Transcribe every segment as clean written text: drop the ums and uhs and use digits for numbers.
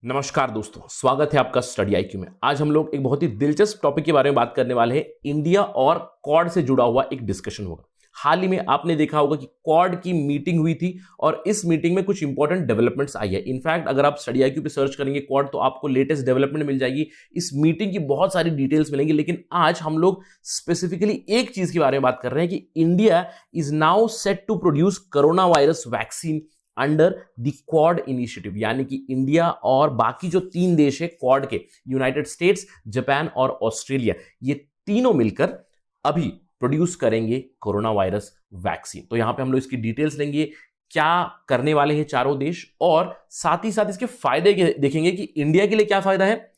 नमस्कार दोस्तों, स्वागत है आपका स्टडी आईक्यू में। आज हम लोग एक बहुत ही दिलचस्प टॉपिक के बारे में बात करने वाले हैं। इंडिया और क्वाड से जुड़ा हुआ एक डिस्कशन होगा। हाल ही में आपने देखा होगा कि क्वाड की मीटिंग हुई थी और इस मीटिंग में कुछ इंपॉर्टेंट डेवलपमेंट्स आई है। इनफैक्ट अगर आप स्टडी आईक्यू पे सर्च करेंगे क्वाड तो आपको लेटेस्ट डेवलपमेंट मिल जाएगी। इस मीटिंग की बहुत सारी डिटेल्स मिलेंगी, लेकिन आज हम लोग स्पेसिफिकली एक चीज के बारे में बात कर रहे हैं कि India is now set to produce corona virus vaccine under the Quad initiative, यानी कि इंडिया और बाकी जो 3 देश है क्वाड के, यूनाइटेड स्टेट्स, जापान और ऑस्ट्रेलिया, ये तीनों मिलकर अभी प्रोड्यूस करेंगे कोरोना वायरस वैक्सीन। तो यहां पे हम लोग इसकी डिटेल्स लेंगे, क्या करने वाले हैं चारों देश, और साथ ही साथ इसके फायदे देखेंगे कि इंडिया के लिए क्या फायदा है,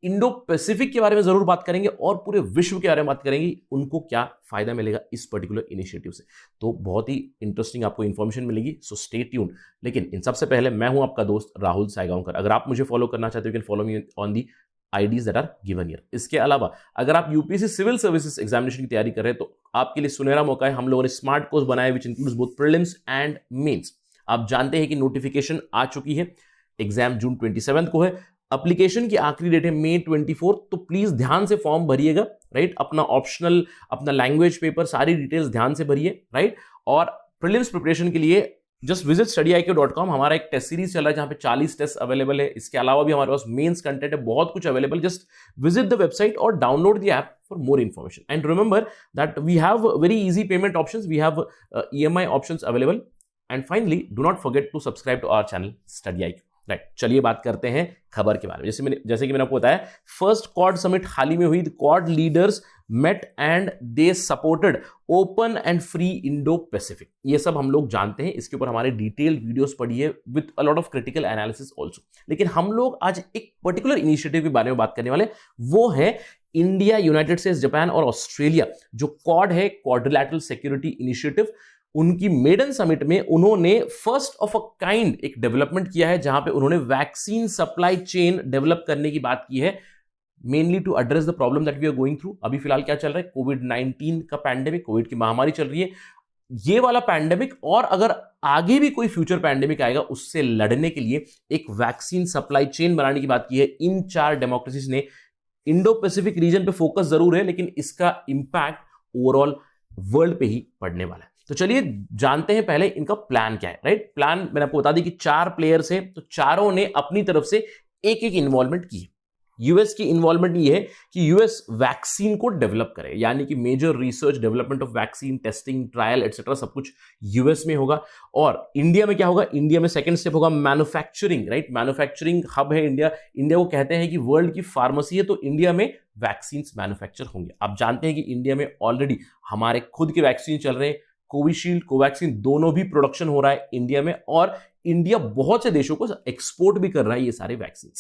इंडो पैसिफिक के बारे में जरूर बात करेंगे और पूरे विश्व के बारे में बात करेंगे, उनको क्या फायदा मिलेगा इस पर्टिकुलर इनिशिएटिव से। तो बहुत ही इंटरेस्टिंग आपको इंफॉर्मेशन मिलेगी, सो स्टे ट्यून्ड। लेकिन इन सबसे पहले मैं हूं आपका दोस्त राहुल सायगांवकर। अगर आप मुझे फॉलो करना चाहते हो, you can follow me on the IDs that are given here. इसके अलावा अगर आप यूपीएससी सिविल सर्विसेज एग्जामिनेशन की तैयारी कर रहे हैं तो आपके लिए सुनहरा मौका है। हम लोगों ने स्मार्ट कोर्स बनाया which includes both prelims and mains. आप जानते हैं कि नोटिफिकेशन आ चुकी है, एग्जाम जून 27 को है, एप्लीकेशन की आखिरी डेट है मई 24। तो प्लीज ध्यान से फॉर्म भरिएगा, राइट। अपना ऑप्शनल, अपना लैंग्वेज पेपर, सारी डिटेल्स ध्यान से भरिए, राइट। और प्रीलिम्स प्रिपरेशन के लिए जस्ट विजिट studiiq.com। हमारा एक टेस्ट सीरीज चल रहा है जहां पे 40 टेस्ट अवेलेबल है। इसके अलावा भी हमारे पास मेंस कंटेंट है, बहुत कुछ available. Just visit the website और download the app for more information. And remember that we have very easy payment options, we have EMI options available. And finally do not forget to subscribe to our channel study IQ, right. चलिए बात करते हैं खबर के बारे में। जैसे कि मैंने आपको बताया, फर्स्ट क्वाड समिट हाल ही में हुई। Quad leaders met and they supported open and free Indo Pacific. ये सब हम लोग जानते हैं, इसके ऊपर हमारे डिटेल्ड वीडियोस पड़ी है with a lot of critical analysis also. लेकिन हम लोग आज एक पर्टिकुलर इनिशिएटिव के बारे में बात करने वाले, वो है इंडिया, यूनाइटेड स्टेट्स, जापान और ऑस्ट्रेलिया। जो क्वाड है, क्वाड्रिलैटरल सिक्योरिटी इनिशिएटिव, उनकी मेडन समिट में उन्होंने फर्स्ट ऑफ अ काइंड एक डेवलपमेंट किया है, जहां पे उन्होंने वैक्सीन सप्लाई चेन डेवलप करने की बात की है, mainly to address the problem that we are going through. अभी फिलहाल क्या चल रहा है, कोविड-19 का पैंडेमिक, कोविड की महामारी चल रही है। ये वाला पैंडेमिक और अगर आगे भी कोई फ्यूचर पैंडेमिक आएगा, उससे लड़ने के लिए एक वैक्सीन सप्लाई चेन बनाने की बात की है। इन 4 डेमोक्रेसीज ने इंडो पैसिफिक रीजन पे फोकस जरूर है, लेकिन इसका इंपैक्ट ओवरऑल वर्ल्ड पे ही पड़ने वाला है। तो चलिए जानते हैं पहले इनका प्लान क्या है, राइट। प्लान मैंने आपको बता दी कि 4 प्लेयर्स हैं, तो चारों ने अपनी तरफ से एक एक इन्वॉल्वमेंट की है। यूएस की इन्वॉल्वमेंट ये है कि यूएस वैक्सीन को डेवलप करे, यानी कि major research, development of vaccine, testing, trial etcetera सब कुछ यूएस में होगा। और इंडिया में क्या होगा, इंडिया में सेकंड स्टेप होगा मैन्युफैक्चरिंग, राइट। मैन्युफैक्चरिंग हब है इंडिया। इंडिया को कहते हैं कि वर्ल्ड की फार्मेसी है, तो इंडिया में वैक्सीन मैन्युफैक्चर होंगे। आप जानते हैं कि इंडिया में ऑलरेडी हमारे खुद के वैक्सीन चल रहे हैं, कोविशील्ड, कोवैक्सीन, दोनों भी प्रोडक्शन हो रहा है इंडिया में, और इंडिया बहुत से देशों को एक्सपोर्ट भी कर रहा है ये सारे वैक्सीन।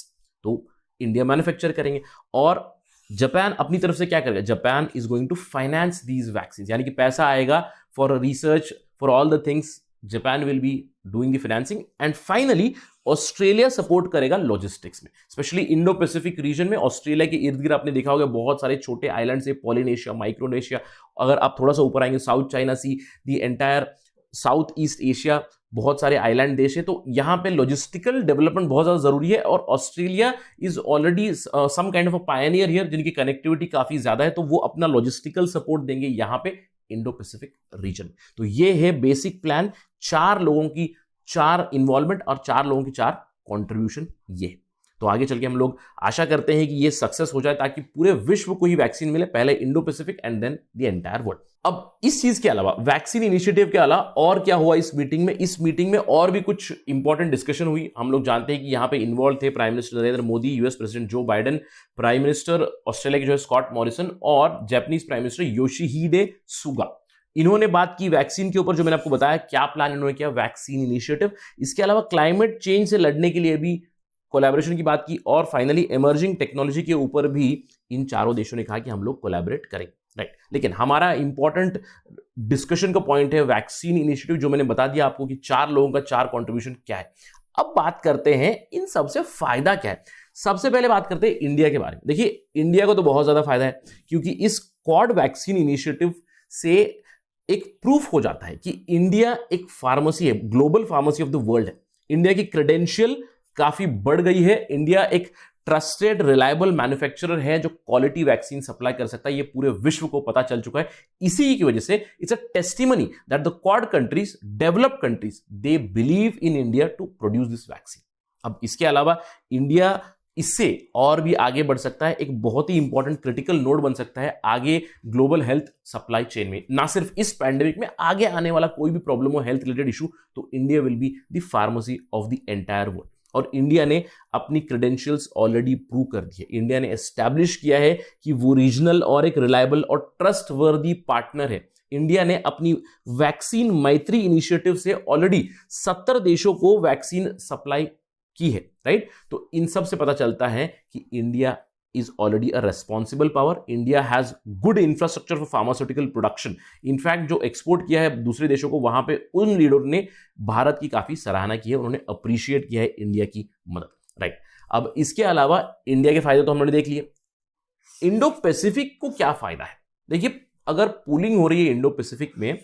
तो इंडिया मैन्युफैक्चर करेंगे। और जापान अपनी तरफ से क्या करेगा, Japan is going to finance these vaccine, यानी कि पैसा आएगा for research, for all the things, Japan will be doing the financing. And finally Australia support करेगा लॉजिस्टिक्स में, स्पेशली इंडो पैसिफिक रीजन में। ऑस्ट्रेलिया के इर्द गिर्द आपने देखा होगा बहुत सारे छोटे आइलैंड्स है, पॉलिनेशिया, माइक्रोनेशिया। अगर आप थोड़ा सा ऊपर आएंगे, south China sea, the entire south east Asia, बहुत सारे आइलैंड देश है। तो यहां पे लॉजिस्टिकल डेवलपमेंट बहुत ज्यादा जरूरी है, और Australia is already some kind of a pioneer here, जिनकी कनेक्टिविटी काफी ज्यादा है, तो वो अपना लॉजिस्टिकल सपोर्ट देंगे यहां पे इंडो पैसिफिक रीजन। तो ये है बेसिक प्लान, 4 लोगों की 4 इन्वॉल्वमेंट और 4 लोगों की 4 कॉन्ट्रीब्यूशन ये। तो आगे चल के हम लोग आशा करते हैं कि ये सक्सेस हो जाए, ताकि पूरे विश्व को ही वैक्सीन मिले, पहले Indo Pacific and then the entire world. अब इस चीज के अलावा, वैक्सीन इनिशिएटिव के अलावा और क्या हुआ इस मीटिंग में, इस मीटिंग में और भी कुछ इंपॉर्टेंट डिस्कशन हुई। हम लोग जानते हैं कि यहां पे इन्वॉल्व थे prime minister Narendra Modi, US president Joe Biden, prime minister Australia के जो है स्कॉट मॉरिसन, और जापानीज प्राइम मिनिस्टर योशिहिडे सुगा। इन्होंने बात की वैक्सीन के ऊपर, जो मैंने आपको बताया क्या प्लान इन्होंने किया, वैक्सीन इनिशिएटिव। इसके अलावा क्लाइमेट चेंज से लड़ने के लिए भी कोलैबोरेशन की बात की, और फाइनली इमर्जिंग टेक्नोलॉजी के ऊपर भी इन चारों देशों ने कहा कि हम लोग कोलैबोरेट करेंगे, राइट। लेकिन हमारा इंपॉर्टेंट डिस्कशन का पॉइंट है वैक्सीन इनिशिएटिव, जो मैंने बता दिया आपको कि 4 लोगों का 4 कंट्रीब्यूशन क्या है। अब बात करते हैं इन सबसे फायदा क्या है। सबसे पहले बात करते हैं इंडिया के बारे में। देखिए, इंडिया को तो बहुत ज्यादा फायदा है, क्योंकि इस क्वाड वैक्सीन इनिशिएटिव से एक प्रूफ हो जाता है कि इंडिया एक फार्मेसी है, global pharmacy of the world है। इंडिया की क्रेडेंशियल काफी बढ़ गई है। इंडिया एक ट्रस्टेड रिलायबल मैन्युफैक्चरर है जो क्वालिटी वैक्सीन सप्लाई कर सकता है, ये पूरे विश्व को पता चल चुका है। इसी की वजह से it's a testimony that the Quad countries, developed countries, they believe in India to produce this vaccine. अब इसके अलावा इंडिया इससे और भी आगे बढ़ सकता है, एक बहुत ही इंपॉर्टेंट क्रिटिकल नोड बन सकता है आगे ग्लोबल हेल्थ सप्लाई चेन में। ना सिर्फ इस पैंडेमिक में, आगे आने वाला कोई भी प्रॉब्लम हो, हेल्थ रिलेटेड इशू, तो India will be the pharmacy of the entire world. और इंडिया ने अपनी क्रेडेंशियल्स ऑलरेडी प्रूव कर दी है। इंडिया ने एस्टैब्लिश किया है कि वो रीजनल और एक रिलायबल और ट्रस्टवर्दी पार्टनर है। इंडिया ने अपनी वैक्सीन मैत्री इनिशिएटिव से ऑलरेडी 70 देशों को वैक्सीन सप्लाई की है, राइट। तो इन सब से पता चलता है कि India is already a responsible power. India has good infrastructure for pharmaceutical production. In fact जो एक्सपोर्ट किया है दूसरे देशों को, वहां पे उन लीडर ने भारत की काफी सराहना की है, उन्होंने अप्रिशिएट किया है इंडिया की मदद, राइट। अब इसके अलावा इंडिया के फायदे तो हमने देख लिए। इंडो पैसिफिक को क्या फायदा है? देखिए, अगर पूलिंग हो रही है इंडो पैसिफिक में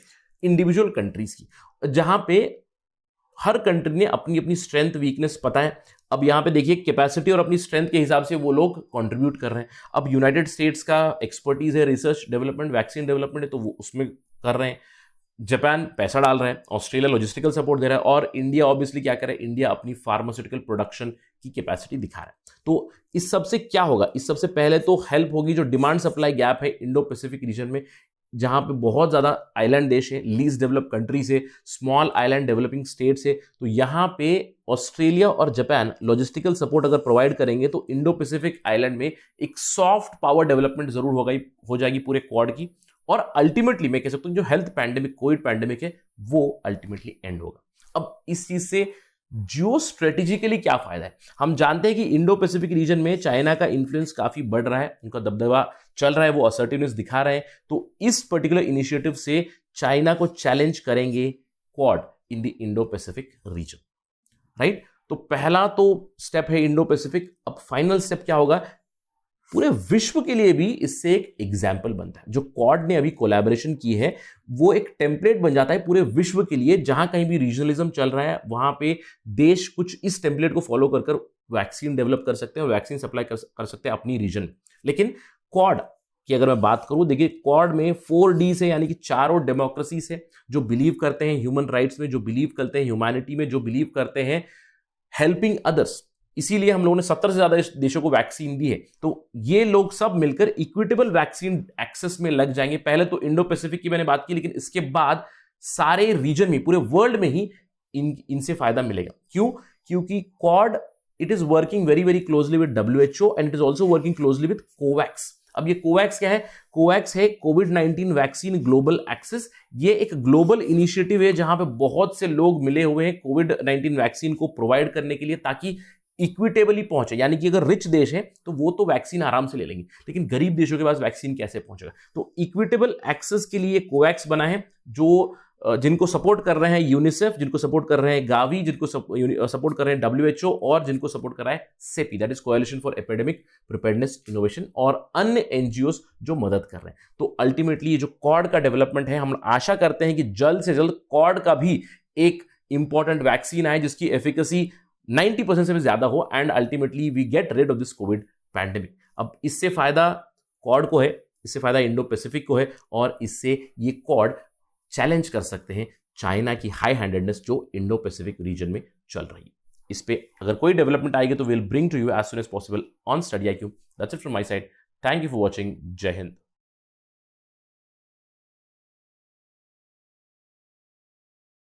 इंडिविजुअल कंट्रीज की, जहां पे हर कंट्री ने अपनी अपनी स्ट्रेंथ वीकनेस पता है। अब यहां पे देखिए, कैपेसिटी और अपनी स्ट्रेंथ के हिसाब से वो लोग कंट्रीब्यूट कर रहे हैं। अब यूनाइटेड स्टेट्स का एक्सपर्टीज है रिसर्च डेवलपमेंट, वैक्सीन डेवलपमेंट है, तो वो उसमें कर रहे हैं। जापान पैसा डाल रहा है, ऑस्ट्रेलिया लॉजिस्टिकल सपोर्ट दे रहा है, और इंडिया ऑब्वियसली क्या कर रहा है, इंडिया अपनी फार्मास्यूटिकल प्रोडक्शन की कैपेसिटी दिखा रहा है। तो इस सबसे क्या होगा? इस सबसे पहले तो हेल्प होगी जो डिमांड सप्लाई गैप है इंडो पैसिफिक रीजन में, जहां पे बहुत ज्यादा आइलैंड देश है, लीस्ट डेवलप कंट्री से, स्मॉल आइलैंड डेवलपिंग स्टेट से, तो यहां पे ऑस्ट्रेलिया और जापान लॉजिस्टिकल सपोर्ट अगर प्रोवाइड करेंगे तो इंडो पैसिफिक आइलैंड में एक सॉफ्ट पावर डेवलपमेंट जरूर हो जाएगी पूरे क्वाड की, और अल्टीमेटली मैं कह सकता हूं जो हेल्थ पैंडेमिक, कोविड पैंडेमिक है, वो अल्टीमेटली एंड होगा। अब इस चीज से जियो स्ट्रेटेजिकली क्या फायदा है? हम जानते हैं कि इंडो पैसिफिक रीजन में चाइना का इन्फ्लुएंस काफी बढ़ रहा है, उनका दबदबा चल रहा है, वो असर्टिवनेस दिखा रहे हैं। तो इस पर्टिकुलर इनिशिएटिव से चाइना को चैलेंज करेंगे quad in the Indo Pacific reason, right. तो पहला तो स्टेप है इंडो पैसिफिक। अब फाइनल स्टेप क्या होगा? पूरे विश्व के लिए भी इससे एक एग्जाम्पल बनता है। जो क्वाड ने अभी कोलैबोरेशन की है, वो एक टेम्पलेट बन जाता है पूरे विश्व के लिए। जहां कहीं भी रीजनलिज्म चल रहा है, वहां पे देश कुछ इस टेम्पलेट को फॉलो कर वैक्सीन डेवलप कर सकते हैं और वैक्सीन सप्लाई कर सकते हैं अपनी रीजन में। लेकिन क्वाड की अगर मैं बात करूं, देखिए क्वाड में 4D से, यानी कि चारों डेमोक्रेसी से, जो बिलीव करते हैं ह्यूमन राइट्स में, जो बिलीव करते हैं ह्यूमैनिटी में, जो बिलीव करते हैं हेल्पिंग अदर्स, इसीलिए हम लोगों ने 70 से ज्यादा देशों को वैक्सीन दी है। तो ये लोग सब मिलकर इक्विटेबल वैक्सीन एक्सेस में लग जाएंगे। पहले तो इंडो पैसिफिक की मैंने बात की, लेकिन इसके बाद सारे रीजन में, पूरे वर्ल्ड में ही इनसे फायदा मिलेगा। क्यों? क्योंकि quad it is working very very closely with WHO and it is also working closely with Covax. अब ये कोवैक्स क्या है? कोवैक्स है कोविड-19 वैक्सीन ग्लोबल एक्सेस। ये एक ग्लोबल इनिशिएटिव है जहां पे बहुत से लोग मिले हुए हैं कोविड-19 वैक्सीन को प्रोवाइड करने के लिए, ताकि इक्विटेबली पहुंचे। यानी कि अगर रिच देश है तो वो तो वैक्सीन आराम से ले लेंगे, लेकिन गरीब देशों के पास वैक्सीन कैसे पहुंचेगा? तो इक्विटेबल एक्सेस के लिए कोवैक्स बना है, जो जिनको सपोर्ट कर रहे हैं यूनिसेफ, जिनको सपोर्ट कर रहे हैं गावी, जिनको सपोर्ट कर रहे हैं WHO, और जिनको सपोर्ट कर रहा है CP, that is coalition for epidemic preparedness innovation, और अन्य NGOs जो मदद कर रहे हैं। तो अल्टीमेटली ये जो क्वाड का डेवलपमेंट है, हम आशा करते हैं कि जल्द से जल्द क्वाड का भी एक इंपॉर्टेंट वैक्सीन आए जिसकी एफिकेसी 90% से भी ज्यादा हो, and ultimately we get rid of this covid pandemic. अब इससे फायदा क्वाड को है, इससे फायदा इंडो पैसिफिक को है, और इससे ये क्वाड चैलेंज कर सकते हैं चाइना की हाई हैंडेडनेस जो इंडो पैसिफिक रीजन में चल रही है। इस पे अगर कोई डेवलपमेंट आएगी तो will bring to you as soon as possible on study IQ। That's it from my side. Thank you for watching. जय हिंद।